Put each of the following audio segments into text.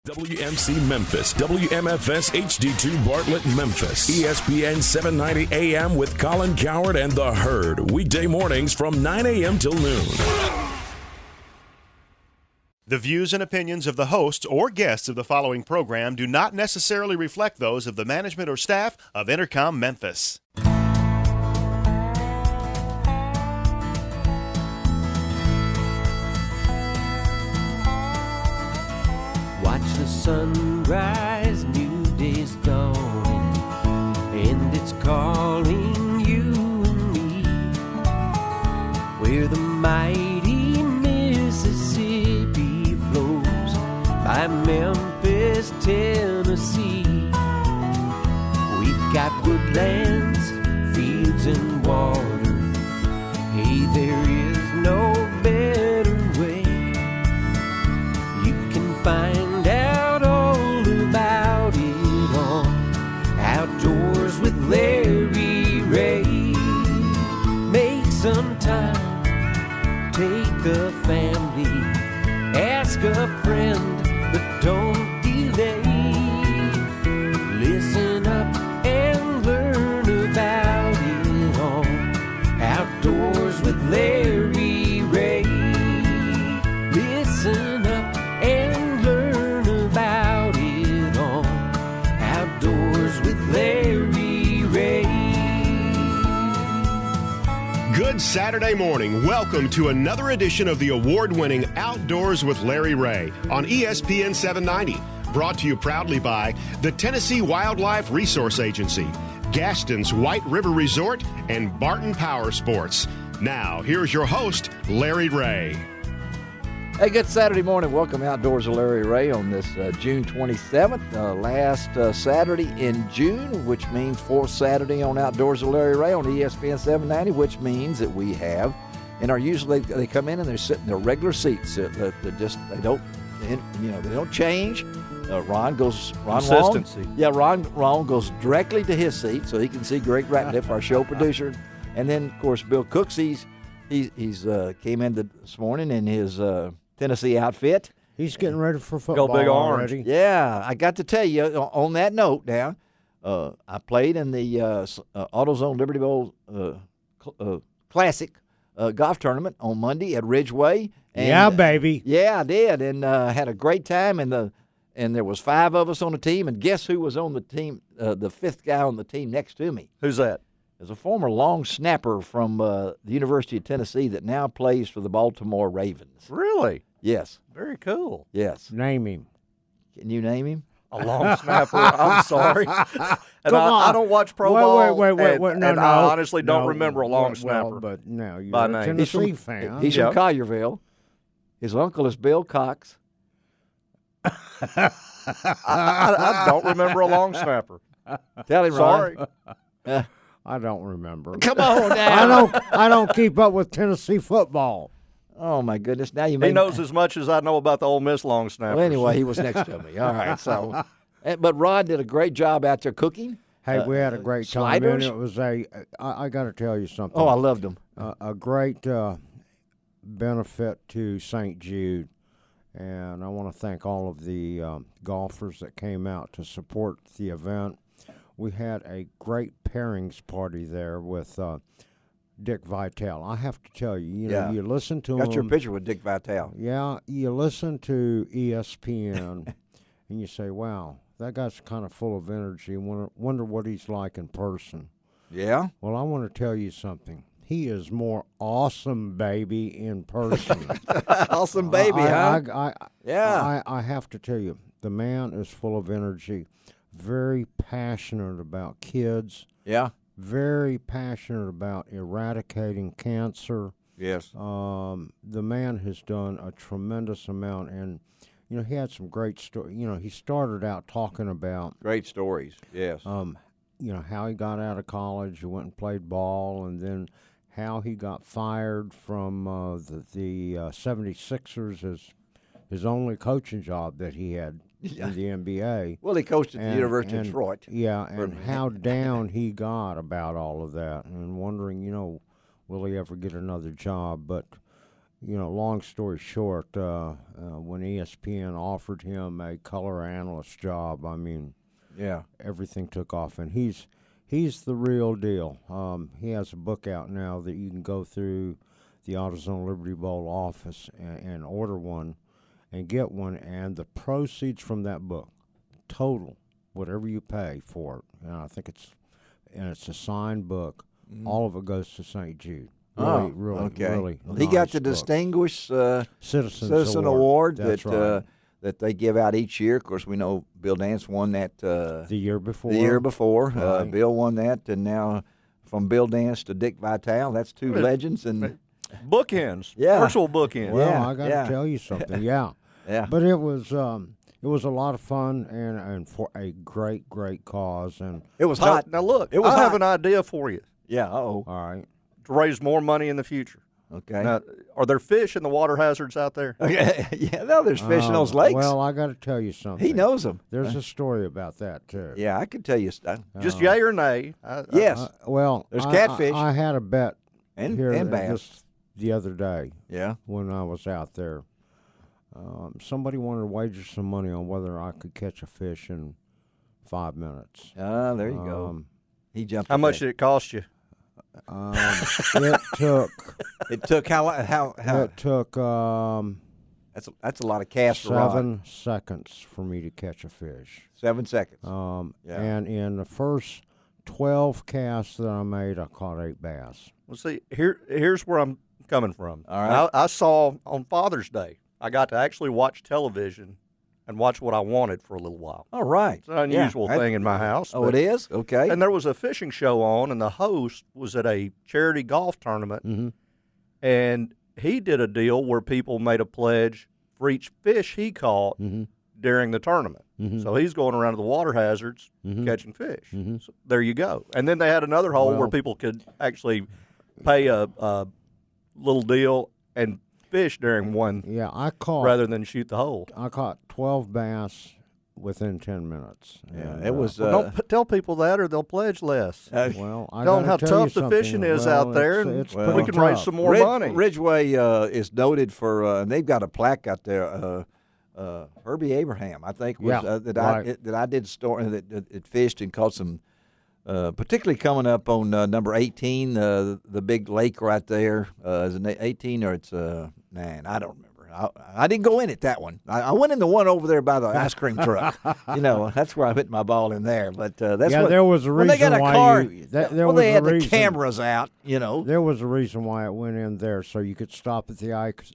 WMC Memphis, WMFS HD2 Bartlett Memphis, ESPN 790 AM with Colin Coward and The Herd, weekday mornings from 9 a.m. till noon. The views and opinions of the hosts or guests of the following program do not necessarily reflect those of the management or staff of Intercom Memphis. Watch the sunrise, new day's dawning, and it's calling you and me. Where the mighty Mississippi flows by Memphis, Tennessee. We've got woodlands, fields, and water. Hey, there is no better way. You can find out all about it on Outdoors with Larry Ray. Make some time, take a family, ask a friend, but don't delay. Listen up and learn about it on Outdoors with Larry Ray. Listen up and learn about it on Outdoors with Larry Ray. Good Saturday morning. Welcome to another edition of the award-winning Outdoors with Larry Ray on ESPN 790. Brought to you proudly by the Tennessee Wildlife Resource Agency, Gaston's White River Resort, and Barton Power Sports. Now, here's your host, Larry Ray. Hey, good Saturday morning. Welcome Outdoors with Larry Ray on this June 27th, last Saturday in June, which means fourth Saturday on Outdoors with Larry Ray on ESPN 790, which means that we have, and are usually they come in and they're sitting in their regular seats. They don't change. Ron Consistency. Long. Yeah, Ron goes directly to his seat so he can see Greg Ratliff, our show producer, and then of course Bill Cooks. He's came in this morning in his Tennessee outfit. He's getting ready for football. Go Big Orange. Already. Yeah, I got to tell you on that note now, I played in the AutoZone Liberty Bowl Classic golf tournament on Monday at Ridgeway. And, yeah, baby. Yeah, I did, and had a great time. And there was 5 of us on the team, and guess who was on the team? The 5th guy on the team next to me. Who's that? There's a former long snapper from the University of Tennessee that now plays for the Baltimore Ravens. Really? Yes. Very cool. Yes. Name him. Can you name him? A long snapper. I'm sorry. And I don't watch pro ball. Wait. No, I honestly don't remember a long snapper. But no, you're by a name. Tennessee fan. He's from Collierville. His uncle is Bill Cox. I don't remember a long snapper. Tell him, Sorry. Ron. I don't remember. Come on now. I don't keep up with Tennessee football. Oh my goodness! Now you He knows as much as I know about the Ole Miss long snappers. Well, anyway, he was next to me. All right, so but Rod did a great job out there cooking. Hey, we had a great time. sliders? And it was I got to tell you something. Oh, I loved them. A great benefit to St. Jude. And I want to thank all of the golfers that came out to support the event. We had a great pairings party there with Dick Vitale. I have to tell you, you listen to him. Got your picture with Dick Vitale. Yeah, you listen to ESPN and you say, wow, that guy's kind of full of energy. Wonder what he's like in person. Yeah? Well, I want to tell you something. He is more awesome, baby, in person. Awesome baby, huh? Yeah. I have to tell you, the man is full of energy, very passionate about kids. Yeah. Very passionate about eradicating cancer. Yes. The man has done a tremendous amount, and he had some great stories. He started out talking about great stories. Yes. How he got out of college, he went and played ball, and then how he got fired from the 76ers as his only coaching job that he had in the NBA. Well, he coached at the University of Detroit. Yeah, and how down he got about all of that, and wondering, will he ever get another job? But, long story short, when ESPN offered him a color analyst job, I mean, Yeah. everything took off, and he's the real deal. He has a book out now that you can go through the AutoZone Liberty Bowl office and order one and get one, and the proceeds from that book, total, whatever you pay for it, and I think it's a signed book, all of it goes to St. Jude. Really, okay. really Well, he got nice the book. Distinguished Citizen Award That's right. that they give out each year. Of course, we know Bill Dance won that The year before. Right. Right. Bill won that, and now from Bill Dance to Dick Vitale, that's two legends. And Bookends. Yeah. Virtual bookends. Well, Yeah, I got to yeah. tell you something. Yeah. yeah, But it was a lot of fun and for a great cause. And it was Now, hot. now look, It was I have hot. an idea for you Yeah. Oh. all right. to raise more money in the future. Okay. Now, are there fish in the water hazards out there? Okay. Yeah. No, there's fish in those lakes. Well, I got to tell you something. he knows them. There's a story about that too. Yeah, I could tell you stuff. Just yay or nay? Yes. Well, There's I- catfish. I had a bet and here bass. just the other day Yeah. when I was out there. Somebody wanted to wager some money on whether I could catch a fish in 5 minutes. Ah, there you go. Um, He jumped. How at much that. did it cost you? It took It took how? it took That's a lot of cast rod. 7 seconds for me to catch a fish. 7 seconds. Yeah. And in the first 12 casts that I made, I caught 8 bass. Well, see, here's where I'm coming from. All right. I saw on Father's Day, I got to actually watch television and watch what I wanted for a little while. All right. It's an unusual Yeah, thing in my house. Oh, it is? Okay. And there was a fishing show on, and the host was at a charity golf tournament, Mm-hmm. and he did a deal where people made a pledge for each fish he caught during the tournament. So he's going around to the water hazards catching fish. So there you go. And then they had another hole where Well- people could actually pay a little deal and fish during one Yeah, I caught rather than shoot the hole. I caught 12 bass within 10 minutes. Yeah, And, it was. Well, don't tell people that, or they'll pledge less. well, I Tell them gotta how tell you tough the something. fishing is Well, out there, it's and pretty we can raise tough. some more money. Ridgeway is noted for, and they've got a plaque out there. Herbie Abraham, I think, was Yeah, that I did store that fished and caught some. Particularly coming up on number 18, the big lake right there. Is it 18 or it's 9? I don't remember. I didn't go in at that one. I went in the one over there by the ice cream truck. That's where I hit my ball in there. But that's Yeah, what, there was a when they got reason a why car, you- that- there well, was they a had the reason. cameras out. There was a reason why it went in there, so you could stop at the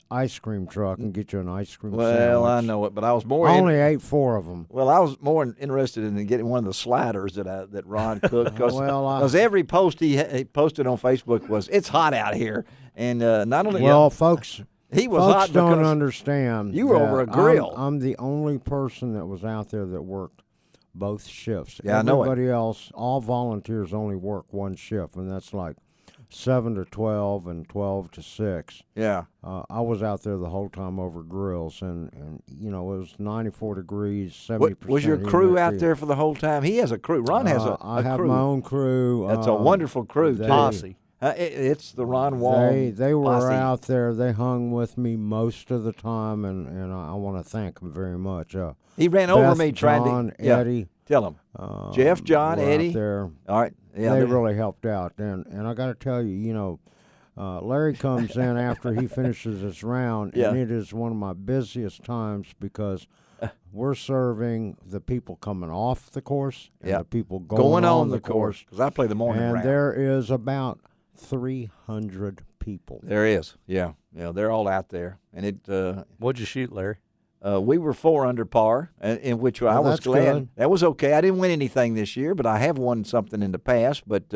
ice cream truck and get you an ice cream Well, I sandwich. know it, but I was more. I only ate 4 of them. Well, I was more interested in getting one of the sliders that Ron cooked because Well, every post he posted on Facebook was "It's hot out here," and not only Well, folks, he was folks hot don't because understand. you were that over a grill. I'm the only person that was out there that worked both shifts. Yeah, I know it. Everybody else, all volunteers only work one shift, and that's like 7 to 12 and 12 to 6. yeah. I was out there the whole time over grills, and it was 94 degrees, 70%. Was your crew out humidity. there for the whole time? He has a crew. Ron has a I have crew. my own crew. That's a wonderful crew. they- too. Posse. It's the Ron Wall. They were posse. out there. They hung with me most of the time, and I want to thank them very much. He ran over Beth, me trying John, to. Yeah, Eddie, tell him. Jeff, John, were out Eddie. there. All right. Yeah. They really helped out, and I got to tell you, Larry comes in after he finishes his round, Yeah. and it is one of my busiest times because we're serving the people coming off the course and Yeah. the people going on the course because I play the morning and round. there is about 300 people. There is. Yeah. They're all out there, and it. What'd you shoot, Larry? We were 4 under par, in which I Well, was that's glad. good. That was okay. I didn't win anything this year, but I have won something in the past. But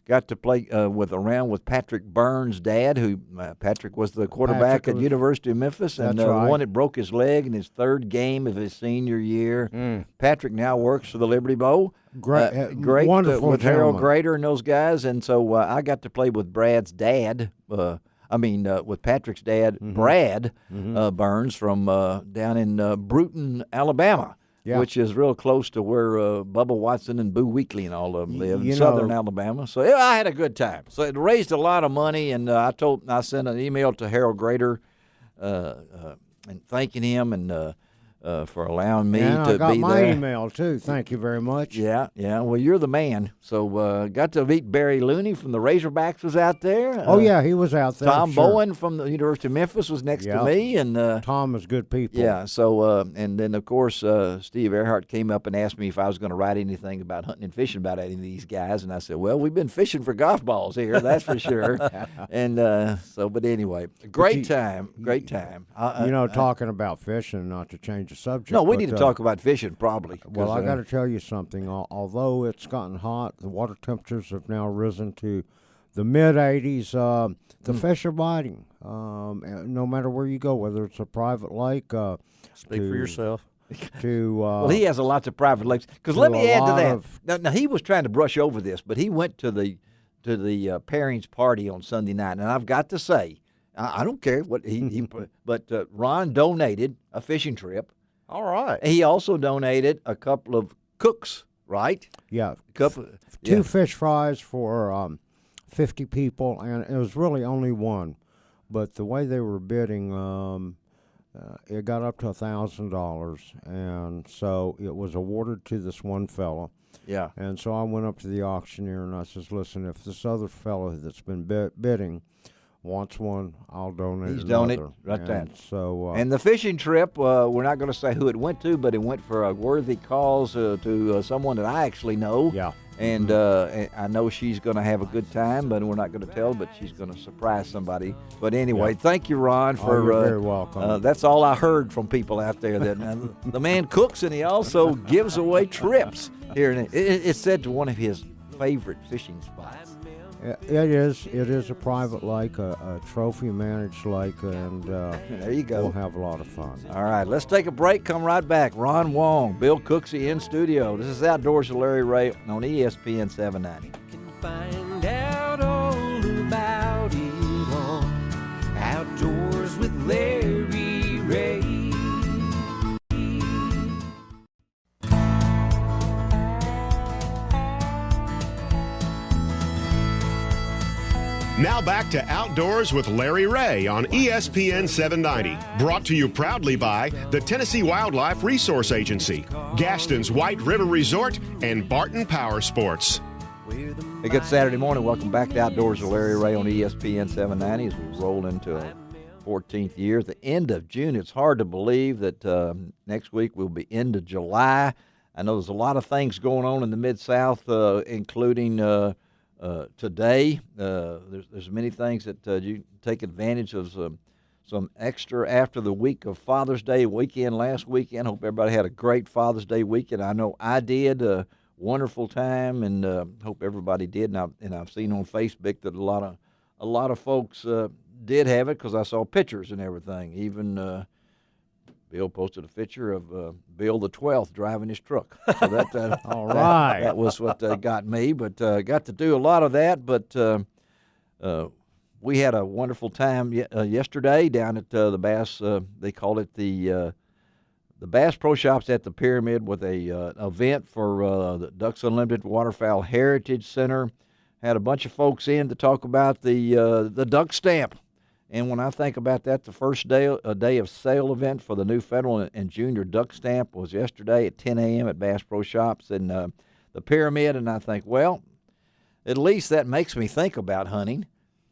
got to play around with Patrick Burns' dad, who Patrick was the quarterback Patrick at was- University of Memphis, and That's right. one that broke his leg in his 3rd game of his senior year. Patrick now works for the Liberty Bowl. Great, wonderful with Harold gentleman. Grader and those guys, and so I got to play with Brad's dad. With Patrick's dad, Mm-hmm. Brad Burns from down in Bruton, Alabama. Yeah. which is real close to where Bubba Watson and Boo Weekley and all of them live in You southern know- Alabama. So yeah, I had a good time. So it raised a lot of money, and I sent an email to Harold Grader and thanking him and for allowing me and to I got be my there. email too. Thank you very much. Yeah. Well, you're the man. So got to meet Barry Looney from the Razorbacks was out there. Oh yeah, he was out there. Tom sure. Bowen from the University of Memphis was next to Yep. me, and Tom is good people. yeah. So and then of course Steve Earhart came up and asked me if I was going to write anything about hunting and fishing about any of these guys, and I said, well, we've been fishing for golf balls here, that's for sure. And but anyway, great time. Talking about fishing, not to change the subject. No, we but, need to talk about fishing probably. Well, 'cause, I got to tell you something. Although it's gotten hot, the water temperatures have now risen to the mid-80s. The fish are biting. No matter where you go, whether it's a private lake. Speak for yourself. well, he has a lots of private lakes. Because let me add to that. Now, he was trying to brush over this, but he went to the pairings party on Sunday night, and I've got to say, I don't care what he but Ron donated a fishing trip. All right. He also donated a couple of cooks, right? Yeah, Couple, two fish fries for 50 people, and it was really only one. But the way they were bidding, it got up to $1,000, and so it was awarded to this one fella. Yeah. And so I went up to the auctioneer and I says, "Listen, if this other fella that's been bidding wants one, I'll donate." He's another. donated right there. And so And the fishing trip, we're not going to say who it went to, but it went for a worthy cause to someone that I actually know. yeah. And I know she's going to have a good time, but we're not going to tell, but she's going to surprise somebody. But anyway, thank you, Ron, for you're very welcome. that's all I heard from people out there. That the man cooks and he also gives away trips here. And it's said to one of his favorite fishing spots. It is a private lake, a trophy managed lake, and There you go. we'll have a lot of fun. All right, let's take a break. Come right back. Ron Wong, Bill Cooksey in studio. This is Outdoors with Larry Ray on ESPN 790. Can find out all about it on Outdoors with Larry Ray. Now back to Outdoors with Larry Ray on ESPN 790. Brought to you proudly by the Tennessee Wildlife Resource Agency, Gaston's White River Resort, and Barton Power Sports. Hey, good Saturday morning. Welcome back to Outdoors with Larry Ray on ESPN 790 as we roll into a 14th year. At the end of June, it's hard to believe that next week we'll be into July. I know there's a lot of things going on in the Mid-South, including today. There's many things that you can take advantage of some extra after the week of Father's Day weekend last weekend. Hope everybody had a great Father's Day weekend. I know I did. Wonderful time, and hope everybody did. And I've seen on Facebook that a lot of folks did have it because I saw pictures and everything. Even Bill posted a picture of Bill the 12th driving his truck. So that All right. that was what got me. But got to do a lot of that. But we had a wonderful time yesterday down at the Bass. They call it the Bass Pro Shops at the Pyramid with a event for the Ducks Unlimited Waterfowl Heritage Center. Had a bunch of folks in to talk about the duck stamp. And when I think about that, the first day of sale event for the new federal and junior duck stamp was yesterday at 10 a.m. at Bass Pro Shops in the Pyramid. And I think, well, at least that makes me think about hunting.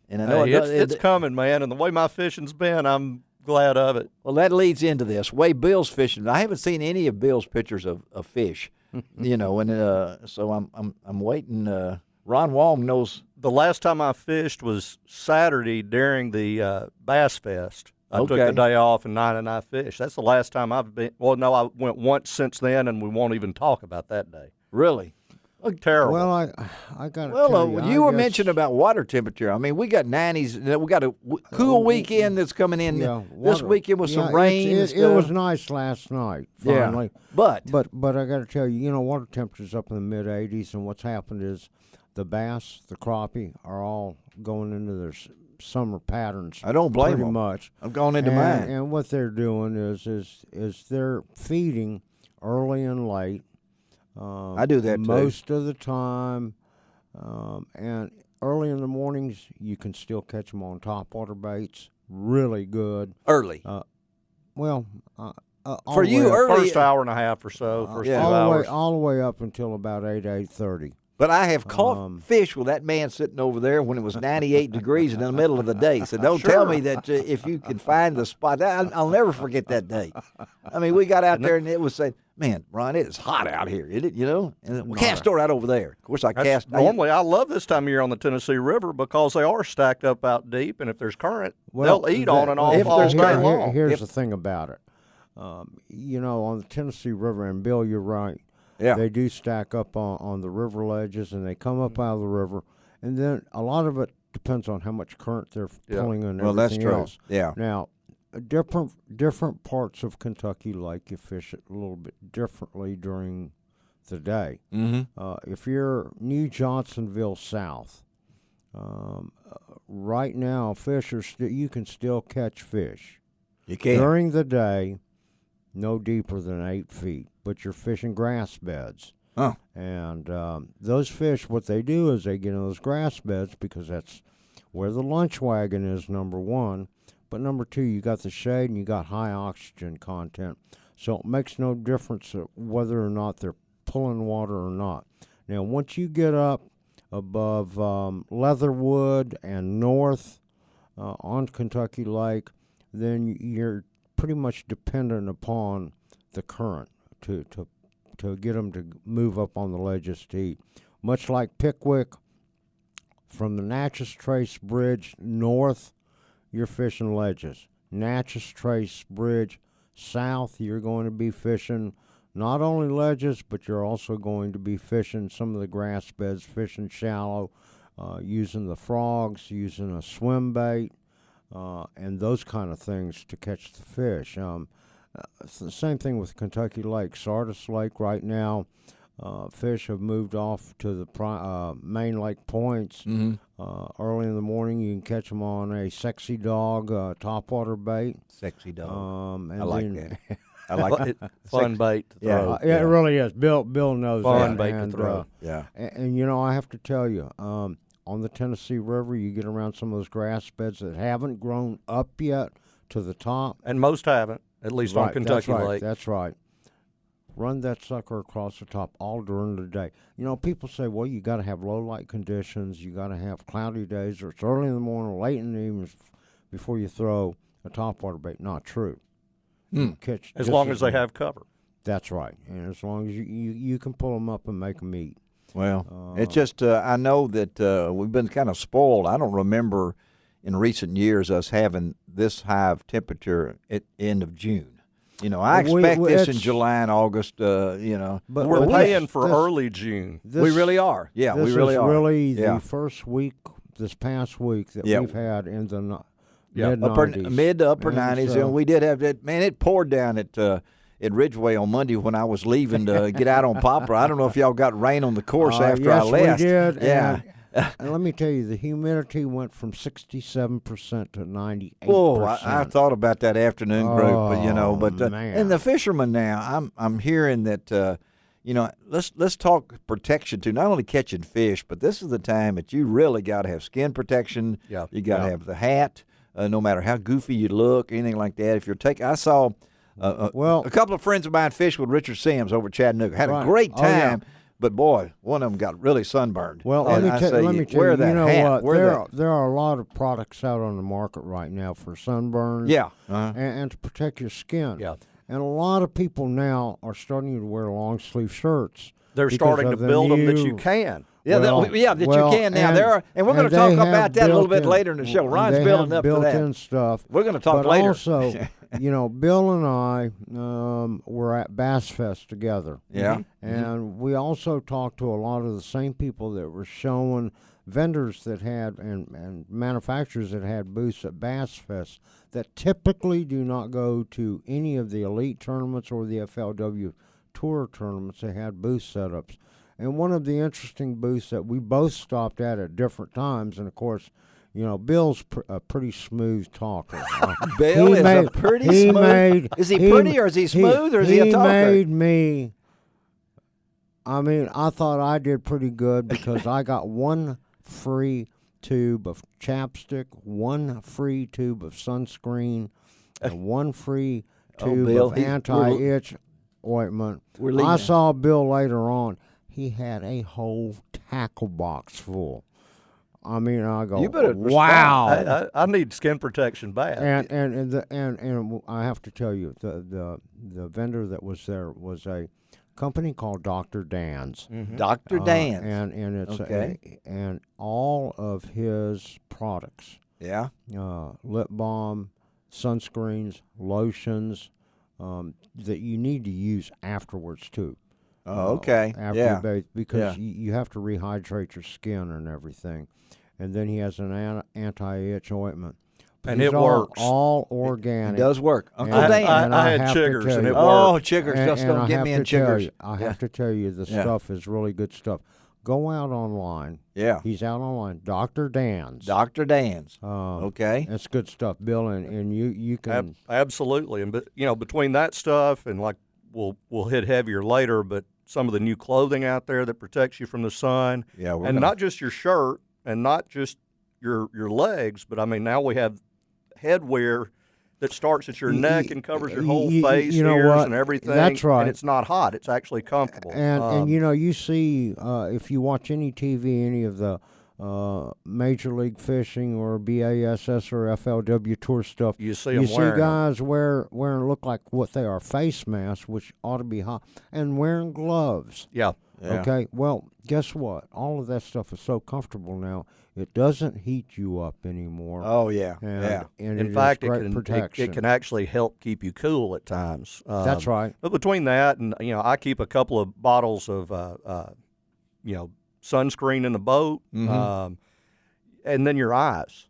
And I know It's coming, man. And the way my fishing's been, I'm glad of it. Well, that leads into this. Way Bill's fishing. I haven't seen any of Bill's pictures of fish, and so I'm waiting. Ron Wong knows. The last time I fished was Saturday during the Bass Fest. I took Okay. the day off and I fished. That's the last time I've been. Well, no, I went once since then, and we won't even talk about that day. Really? Terrible. Well, I got to Well, tell you I were guess- mentioning about water temperature. I mean, we got 90s. We got a cool weekend that's coming in this water- weekend with some yeah, rain. and It stuff. was nice last night. Yeah. Finally. But But I got to tell you, water temperatures up in the mid 80s, and what's happened is the bass, the crappie, are all going into their summer patterns. I don't blame pretty them. much. I'm going into and, mine. And what they're doing is they're feeding early and late. I do that too. Most of the time. And early in the mornings, you can still catch them on topwater baits. Really good. Early. Well, For you, early. First hour and a half or so, first 2 hours. all the way up until about 8:30. But I have caught fish with that man sitting over there when it was 98 degrees in the middle of the day. So don't tell me that if you can find the spot. I'll never forget that day. I mean, we got out there and it was saying, man, Ron, it is hot out here, isn't it? You know? And we cast right over there. Of course, I cast. Normally, I love this time of year on the Tennessee River because they are stacked up out deep, and if there's current, they'll eat on and off all day long. Here's the thing about it. You know, on the Tennessee River, and Bill, you're right. Yeah. They do stack up on the river ledges, and they come up out of the river. And then a lot of it depends on how much current they're pulling and well, that's everything true. else. Yeah. Now, different parts of Kentucky like you fish it a little bit differently during the day. Mm-hmm. If you're New Johnsonville south, right now fish are you can still catch fish. You can. During the day, no deeper than 8 feet, but you're fishing grass beds. Oh. And those fish, what they do is they get in those grass beds because that's where the lunch wagon is, number one. But number two, you got the shade and you got high oxygen content. So it makes no difference whether or not they're pulling water or not. Now, once you get up above Leatherwood and north on Kentucky Lake, then you're pretty much dependent upon the current to get them to move up on the ledges to eat. Much like Pickwick, from the Natchez Trace Bridge north, you're fishing ledges. Natchez Trace Bridge south, you're going to be fishing not only ledges, but you're also going to be fishing some of the grass beds, fishing shallow, using the frogs, using a swim bait, and those kind of things to catch the fish. It's the same thing with Kentucky Lake. Sardis Lake right now, fish have moved off to the main lake points. Mm-hmm. Early in the morning, you can catch them on a Sexy Dog topwater bait. Sexy Dog. And I like then, that. I like it. Fun bait to throw. Yeah, it really is. Bill knows Fun that. bait and, to throw. Yeah. And, you know, I have to tell you, on the Tennessee River, you get around some of those grass beds that haven't grown up yet to the top. And most haven't, at least on Kentucky Lake. That's right. Run that sucker across the top all during the day. You know, people say, well, you got to have low light conditions. You got to have cloudy days, or it's early in the morning, late in the evening before you throw a topwater bait. Not true. Catch As just long as they have cover. That's right. And as long as you can pull them up and make them eat. Well, it's just I know that we've been kind of spoiled. I don't remember in recent years us having this high of temperature at end of June. You know, I expect this in July and August. You know, But We're this- paying for this- early June. This, we really are. Yeah, this we really is are. really Yeah. the first week, this past week, that Yeah. we've had in the Yeah. mid-90s. Mid to upper And 90s, so- and we did have that. Man, it poured down at Ridgeway on Monday when I was leaving to get out on Poplar. I don't know if y'all got rain on the course after yes, I left. we did. Yeah. And let me tell you, the humidity went from 67% to 98%. Oh, I thought about that afternoon group, but you know, but man. and the fishermen now, I'm hearing that you know, let's talk protection too. Not only catching fish, but this is the time that you really got to have skin protection. Yeah. You got to have the hat, no matter how goofy you look, anything like that. If you're taking, I saw well, a couple of friends of mine fish with Richard Sims over at Chattanooga. Had a Right. great Oh, yeah. time. But boy, one of them got really sunburned. Well, And let I me say, tell you, wear that you know hat. what? Wear There are a lot of products out on the market right now for sunburns. Yeah. Uh-huh. And to protect your skin. Yeah. And a lot of people now are starting to wear long sleeve shirts. They're because starting to of the build them that new- you can. Yeah, Well, that you well, can now. and- There are, and we're going to and talk they about have that a little bit built-in- later in the show. Ryan's they building have up for that. built-in stuff. We're going to talk but later. also, you know, Bill and I were at Bass Fest together. Yeah. And we also talked to a lot of the same people that were showing vendors that had and manufacturers that had booths at Bass Fest that typically do not go to any of the elite tournaments or the FLW tour tournaments. They had booth setups. And one of the interesting booths that we both stopped at different times, and of course, You know, Bill's a pretty smooth talker. Bill He is made- a pretty he smooth. made- Is he pretty or is he smooth or is he a talker? made me. I mean, I thought I did pretty good because I got one free tube of chapstick, one free tube of sunscreen, and one free tube Bill, of we're- anti-itch ointment. We're leaving. I saw Bill later on. He had a whole tackle box full. I mean, I go, You better respond. wow. I need skin protection bad. And I have to tell you, the vendor that was there was a company called Dr. Dan's. Dr. Dan. And it's Okay. and all of his products, Yeah. lip balm, sunscreens, lotions, that you need to use afterwards too. Oh, okay. After Yeah. you bathe, because Yeah. you have to rehydrate your skin and everything. And then he has an anti-itch ointment. And These it all- works. all organic. It does work. Uncle And- Dan. I had have to chiggers tell and you- it Oh, worked. chiggers. And- Just and don't I get have me to in tell chiggers. you- I Yeah. have to tell you, the Yeah. stuff is really good stuff. Go out online. Yeah. He's out online. Dr. Dan's. Dr. Dan's. Um, Okay. That's good stuff, Bill. And you can. Absolutely, and between that stuff and like we'll hit heavier later, but some of the new clothing out there that protects you from the sun, Yeah. and not just your shirt and not just your legs, but I mean now we have headwear that starts at your neck and covers your whole face, you know ears, what? and everything. That's right. And it's not hot; it's actually comfortable. And you know, you see, if you watch any TV, any of the Major League Fishing or BASS or FLW Tour stuff, You see you 'em see wearing 'em. guys wearing look like what they are, face masks, which ought to be hot, and wearing gloves. yeah. Okay, well, guess what? All of that stuff is so comfortable now. It doesn't heat you up anymore. Oh, yeah. and, Yeah. and In it is fact, great it protection. can actually help keep you cool at times. That's right. But between that and I keep a couple of bottles of sunscreen in the boat, Mm-hmm. and then your eyes.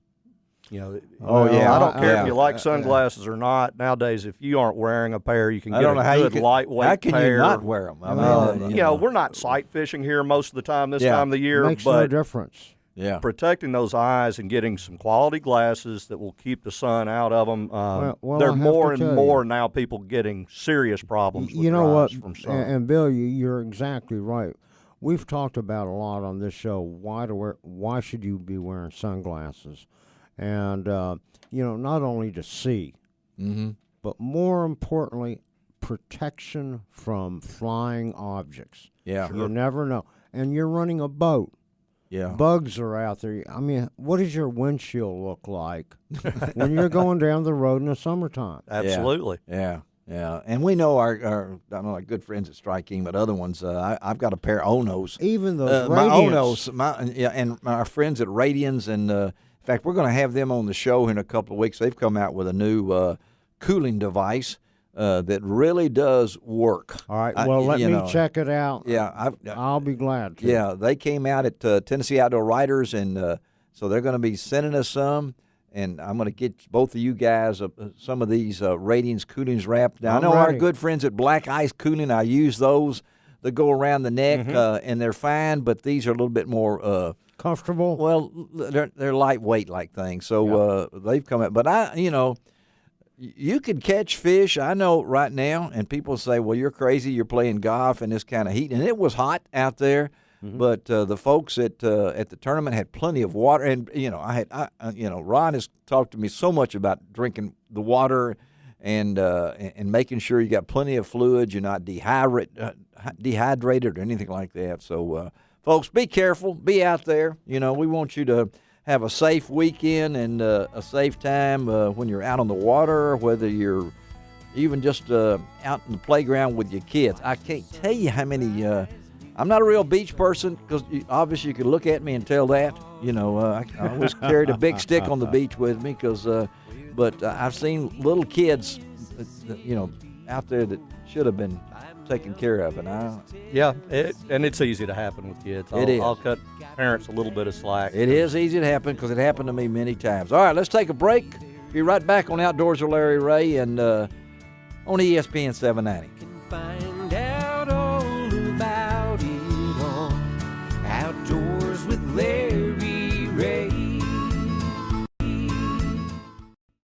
Oh, yeah. I don't care Yeah. if you like sunglasses or not. Nowadays, if you aren't wearing a pair, you can I get don't know how a you good can. lightweight How can pair. you not wear them? I mean, We're not sight fishing here most of the time this Yeah. time of the year, Makes no but difference. yeah. protecting those eyes and getting some quality glasses that will keep the sun out of them. Well, there I are have more to and tell more now people getting serious problems with You know their what? eyes from sun. And Bill, you're exactly right. We've talked about a lot on this show. Why should you be wearing sunglasses? And not only to see, but more importantly, protection from flying objects. Yeah. You never know. And you're running a boat. Yeah. Bugs are out there. I mean, what does your windshield look like when you're going down the road in the summertime? Absolutely. Yeah. Yeah. And we know our I don't know, our good friends at Strike King, but other ones, I've got a pair of Onos. Even those My Radiants. Onos, and our friends at Radians, and in fact, we're going to have them on the show in a couple of weeks. They've come out with a new cooling device that really does work. All right. Well, let you me know, check it out. Yeah, I'll be glad to. yeah. They came out at Tennessee Outdoor Writers, and so they're going to be sending us some. And I'm going to get both of you guys some of these Radiance coolings wrapped. Now, I I'm know our ready. good friends at Black Ice Cooling. I use those. They go around the neck, and they're fine. But these are a little bit more. Comfortable. Well, they're lightweight like things, so they've come out. But you could catch fish. I know right now, and people say, "Well, you're crazy. You're playing golf in this kind of heat," and it was hot out there. But the folks at the tournament had plenty of water, and Ron has talked to me so much about drinking the water and making sure you got plenty of fluids. You're not dehydrated or anything like that. So. Folks, be careful. Be out there. We want you to have a safe weekend and a safe time when you're out on the water, whether you're even just out in the playground with your kids. I can't tell you how many. I'm not a real beach person because obviously you can look at me and tell that. I always carried a big stick on the beach with me but I've seen little kids, out there that should have been taken care of, and and it's easy to happen with kids. I'll cut parents a little bit of slack. It is easy to happen because it happened to me many times. All right, let's take a break. Be right back on Outdoors with Larry Ray and on ESPN 790.